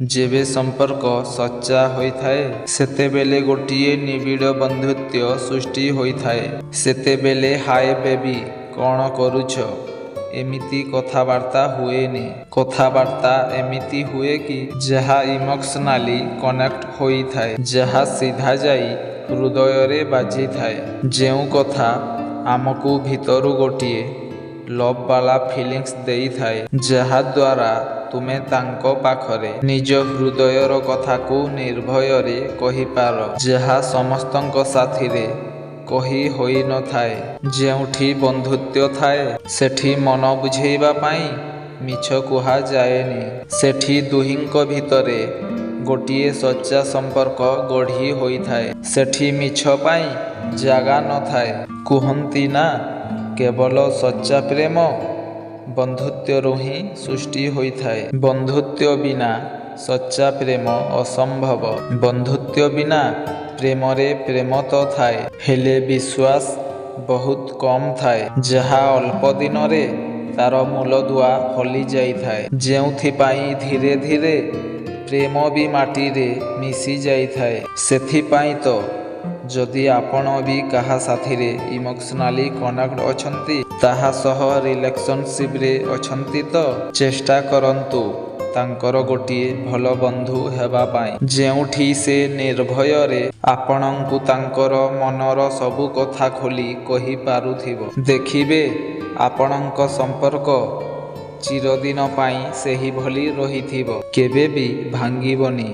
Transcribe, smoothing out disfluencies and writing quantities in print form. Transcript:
ଯେବେ ସମ୍ପର୍କ ସଚ୍ଚା ହୋଇଥାଏ ସେତେବେଳେ ଗୋଟିଏ ନିବିଡ଼ ବନ୍ଧୁତ୍ୱ ସୃଷ୍ଟି ହୋଇଥାଏ। ସେତେବେଳେ ହାଏ ବେବି କ'ଣ କରୁଛ ଏମିତି କଥାବାର୍ତ୍ତା ହୁଏନି। କଥାବାର୍ତ୍ତା ଏମିତି ହୁଏ କି ଯାହା ଇମୋସନାଲି କନେକ୍ଟ ହୋଇଥାଏ, ଯାହା ସିଧା ଯାଇ ହୃଦୟରେ ବାଜିଥାଏ। ଯେଉଁ କଥା ଆମକୁ ଭିତରୁ ଗୋଟିଏ ଲଭ୍ ବାଲା ଫିଲିଂସ୍ ଦେଇଥାଏ, ଯାହାଦ୍ୱାରା ତୁମେ ତାଙ୍କ ପାଖରେ ନିଜ ହୃଦୟର କଥାକୁ ନିର୍ଭୟରେ କହିପାର, ଯାହା ସମସ୍ତଙ୍କ ସାଥିରେ କହି ହୋଇନଥାଏ। ଯେଉଁଠି ବନ୍ଧୁତ୍ୱ ଥାଏ ସେଠି ମନ ବୁଝେଇବା ପାଇଁ ମିଛ କୁହାଯାଏନି। ସେଠି ଦୁହିଁଙ୍କ ଭିତରେ ଗୋଟିଏ ସଚ୍ଚା ସମ୍ପର୍କ ଗଢ଼ି ହୋଇଥାଏ। ସେଠି ମିଛ ପାଇଁ ଜାଗା ନଥାଏ। କୁହନ୍ତି ନା, କେବଳ ସଚ୍ଚା ପ୍ରେମ ବନ୍ଧୁତ୍ୱରୁ ହିଁ ସୃଷ୍ଟି ହୋଇଥାଏ। ବନ୍ଧୁତ୍ୱ ବିନା ସଚ୍ଚା ପ୍ରେମ ଅସମ୍ଭବ। ବନ୍ଧୁତ୍ୱ ବିନା ପ୍ରେମରେ ପ୍ରେମ ତ ଥାଏ, ହେଲେ ବିଶ୍ୱାସ ବହୁତ କମ୍ ଥାଏ, ଯାହା ଅଳ୍ପ ଦିନରେ ତାର ମୂଳଦୁଆ ହଲି ଯାଇଥାଏ। ଯେଉଁଥିପାଇଁ ଧୀରେ ଧୀରେ ପ୍ରେମ ବି ମାଟିରେ ମିଶି ଯାଇଥାଏ। ସେଥିପାଇଁ ତ ଯଦି ଆପଣ ବି କାହା ସାଥିରେ ଇମୋସନାଲି କନେକ୍ଟ ଅଛନ୍ତି, ତାହା ସହ ରିଲେସନସିପ୍ରେ ଅଛନ୍ତି, ତ ଚେଷ୍ଟା କରନ୍ତୁ ତାଙ୍କର ଗୋଟିଏ ଭଲ ବନ୍ଧୁ ହେବା ପାଇଁ, ଯେଉଁଠି ସେ ନିର୍ଭୟରେ ଆପଣଙ୍କୁ ତାଙ୍କର ମନର ସବୁ କଥା ଖୋଲି କହିପାରୁଥିବ। ଦେଖିବେ ଆପଣଙ୍କ ସମ୍ପର୍କ ଚିରଦିନ ପାଇଁ ସେହିଭଳି ରହିଥିବ, କେବେ ବି ଭାଙ୍ଗିବନି।